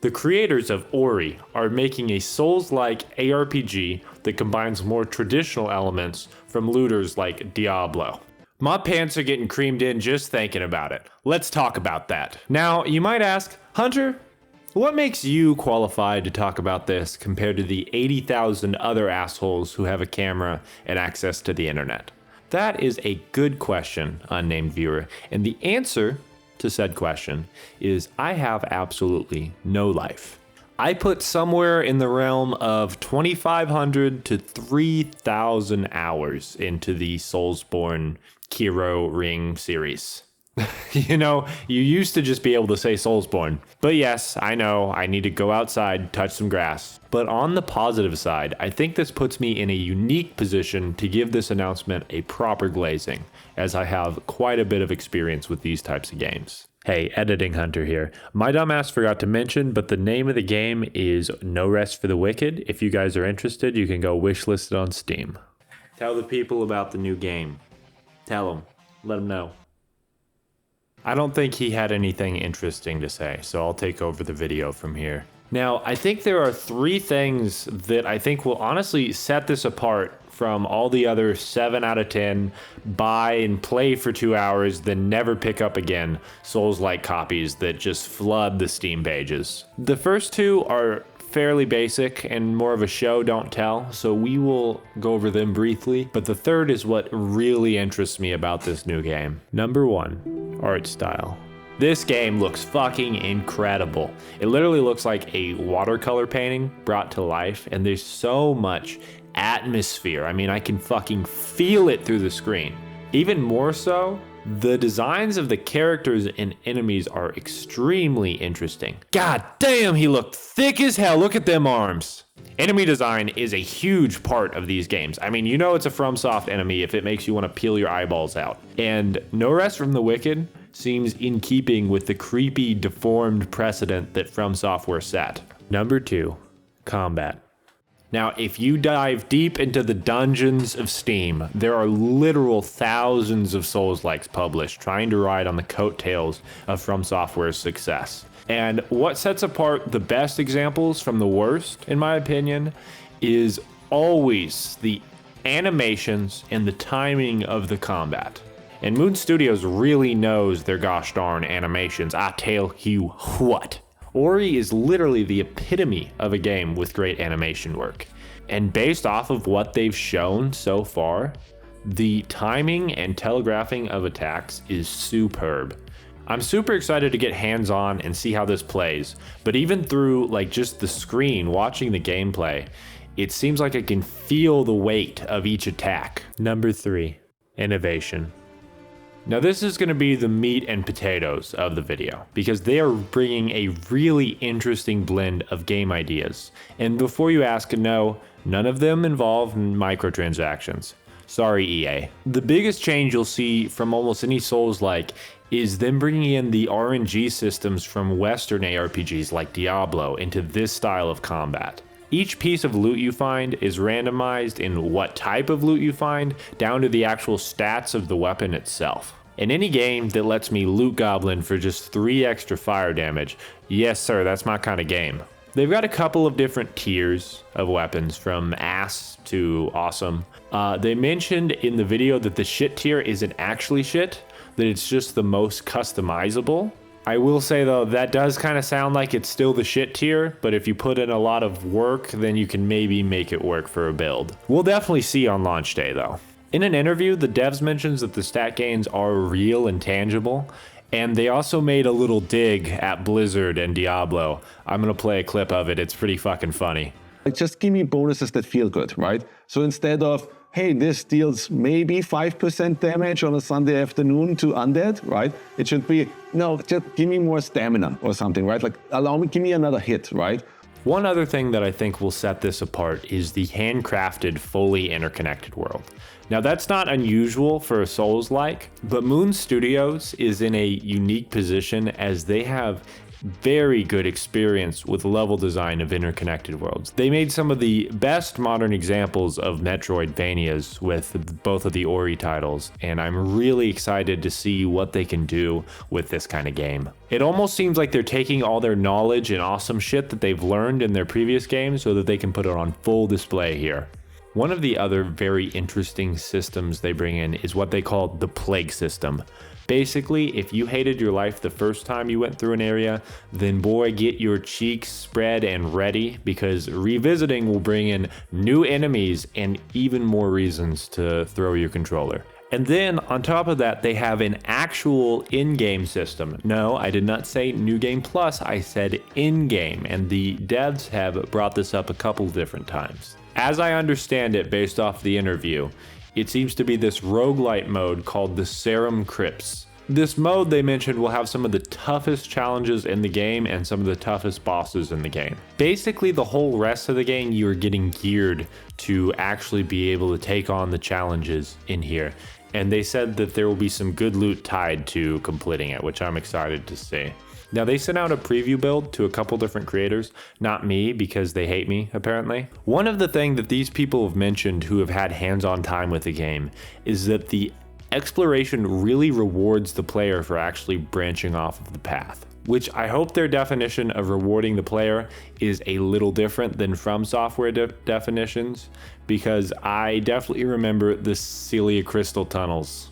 The creators of Ori are making a Souls-like ARPG that combines more traditional elements from looters like Diablo. My pants are getting creamed in just thinking about it. Let's talk about that. Now, you might ask, Hunter, what makes you qualified to talk about this compared to the 80,000 other assholes who have a camera and access to the internet? That is a good question, unnamed viewer, and the answer to said question is I have absolutely no life. I put somewhere in the realm of 2,500 to 3,000 hours into the Soulsborne Hero Ring series. You know, you used to just be able to say Soulsborne. But yes, I know, I need to go outside, touch some grass. But on the positive side, I think this puts me in a unique position to give this announcement a proper glazing, as I have quite a bit of experience with these types of games. Hey, Editing Hunter here. My dumbass forgot to mention, but the name of the game is No Rest for the Wicked. If you guys are interested, you can go wishlist it on Steam. Tell the people about the new game. Tell them. Let them know. I don't think he had anything interesting to say, so I'll take over the video from here. Now, I think there are 3 things that I think will honestly set this apart from all the other 7 out of 10 buy and play for 2 hours, then never pick up again Souls-like copies that just flood the Steam pages. The first 2 are fairly basic and more of a show don't tell, so we will go over them briefly, but the third is what really interests me about this new game. Number 1, art style. This game looks fucking incredible. It literally looks like a watercolor painting brought to life, and there's so much atmosphere. I mean, I can fucking feel it through the screen. Even more so, the designs of the characters and enemies are extremely interesting. God damn, he looked thick as hell. Look at them arms. Enemy design is a huge part of these games. I mean, you know it's a FromSoft enemy if it makes you want to peel your eyeballs out. And No Rest from the Wicked seems in keeping with the creepy, deformed precedent that FromSoftware set. Number 2, combat. Now, if you dive deep into the dungeons of Steam, there are literal thousands of Souls-likes published trying to ride on the coattails of FromSoftware's success. And what sets apart the best examples from the worst, in my opinion, is always the animations and the timing of the combat. And Moon Studios really knows their gosh darn animations, I tell you what. Ori is literally the epitome of a game with great animation work. And based off of what they've shown so far, the timing and telegraphing of attacks is superb. I'm super excited to get hands-on and see how this plays, but even through like just the screen watching the gameplay, it seems like I can feel the weight of each attack. Number 3, innovation. Now this is going to be the meat and potatoes of the video, because they are bringing a really interesting blend of game ideas. And before you ask, no, none of them involve microtransactions. Sorry, EA. The biggest change you'll see from almost any Souls-like is them bringing in the RNG systems from Western ARPGs like Diablo into this style of combat. Each piece of loot you find is randomized in what type of loot you find, down to the actual stats of the weapon itself. In any game that lets me loot goblin for just 3 extra fire damage, yes sir, that's my kind of game. They've got a couple of different tiers of weapons, from ass to awesome. They mentioned in the video that the shit tier isn't actually shit, that it's just the most customizable. I will say though, that does kind of sound like it's still the shit tier, but if you put in a lot of work, then you can maybe make it work for a build. We'll definitely see on launch day though. In an interview, the devs mentions that the stat gains are real and tangible, and they also made a little dig at Blizzard and Diablo. I'm gonna play a clip of it, it's pretty fucking funny. Like, just give me bonuses that feel good, right? So instead of, hey, this deals maybe 5% damage on a Sunday afternoon to undead, right? It should be, no, just give me more stamina or something, right? Like, give me another hit, right? One other thing that I think will set this apart is the handcrafted, fully interconnected world. Now that's not unusual for a Souls-like, but Moon Studios is in a unique position as they have very good experience with level design of interconnected worlds. They made some of the best modern examples of Metroidvanias with both of the Ori titles, and I'm really excited to see what they can do with this kind of game. It almost seems like they're taking all their knowledge and awesome shit that they've learned in their previous games so that they can put it on full display here. One of the other very interesting systems they bring in is what they call the plague system. Basically, if you hated your life the first time you went through an area, then boy, get your cheeks spread and ready, because revisiting will bring in new enemies and even more reasons to throw your controller. And then on top of that, they have an actual in-game system. No, I did not say New Game Plus, I said in-game, and the devs have brought this up a couple different times. As I understand it based off the interview, it seems to be this roguelite mode called the Serum Crypts. This mode they mentioned will have some of the toughest challenges in the game and some of the toughest bosses in the game. Basically, the whole rest of the game, you are getting geared to actually be able to take on the challenges in here. And they said that there will be some good loot tied to completing it, which I'm excited to see. Now, they sent out a preview build to a couple different creators, not me because they hate me, apparently. One of the things that these people have mentioned who have had hands-on time with the game is that the exploration really rewards the player for actually branching off of the path, which I hope their definition of rewarding the player is a little different than From Software definitions, because I definitely remember the Celia Crystal tunnels.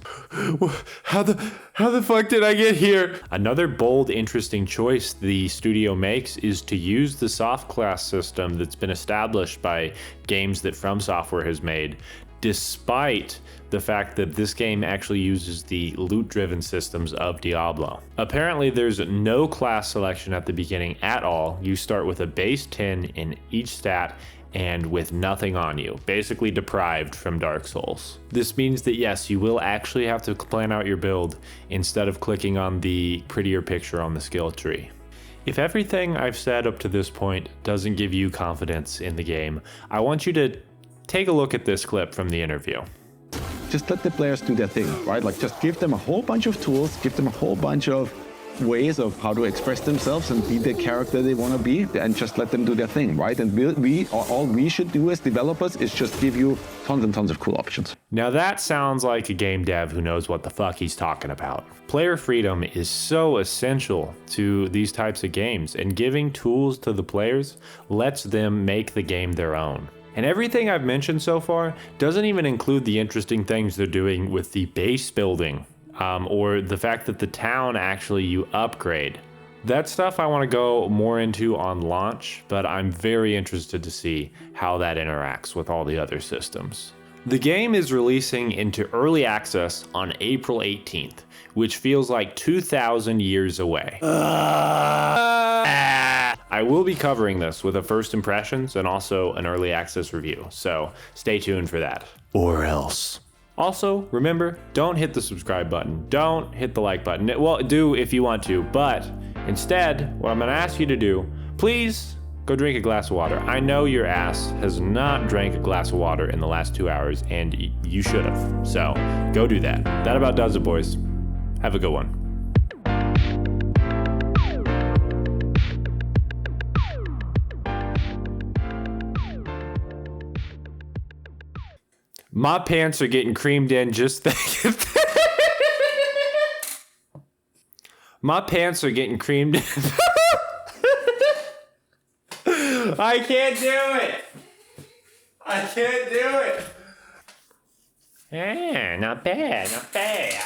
How the fuck did I get here? Another bold, interesting choice the studio makes is to use the soft class system that's been established by games that From Software has made, despite the fact that this game actually uses the loot-driven systems of Diablo. Apparently, there's no class selection at the beginning at all. You start with a base 10 in each stat and with nothing on you, basically deprived from Dark Souls. This means that yes, you will actually have to plan out your build instead of clicking on the prettier picture on the skill tree. If everything I've said up to this point doesn't give you confidence in the game, I want you to take a look at this clip from the interview. Just let the players do their thing, right? Like, just give them a whole bunch of tools, give them a whole bunch of ways of how to express themselves and be the character they want to be, and just let them do their thing, right? And all we should do as developers is just give you tons and tons of cool options. Now that sounds like a game dev who knows what the fuck he's talking about. Player freedom is so essential to these types of games, and giving tools to the players lets them make the game their own. And everything I've mentioned so far doesn't even include the interesting things they're doing with the base building, or the fact that the town actually you upgrade. That stuff I want to go more into on launch, but I'm very interested to see how that interacts with all the other systems. The game is releasing into early access on April 18th, which feels like 2,000 years away. I will be covering this with a first impressions and also an early access review, so stay tuned for that. Or else. Also, remember, don't hit the subscribe button. Don't hit the like button. Well, do if you want to, but instead, what I'm gonna ask you to do, please go drink a glass of water. I know your ass has not drank a glass of water in the last 2 hours, and you should have. So go do that. That about does it, boys. Have a good one. My pants are getting creamed in just thinking. My pants are getting creamed in. I can't do it. I can't do it. Yeah, not bad, not bad.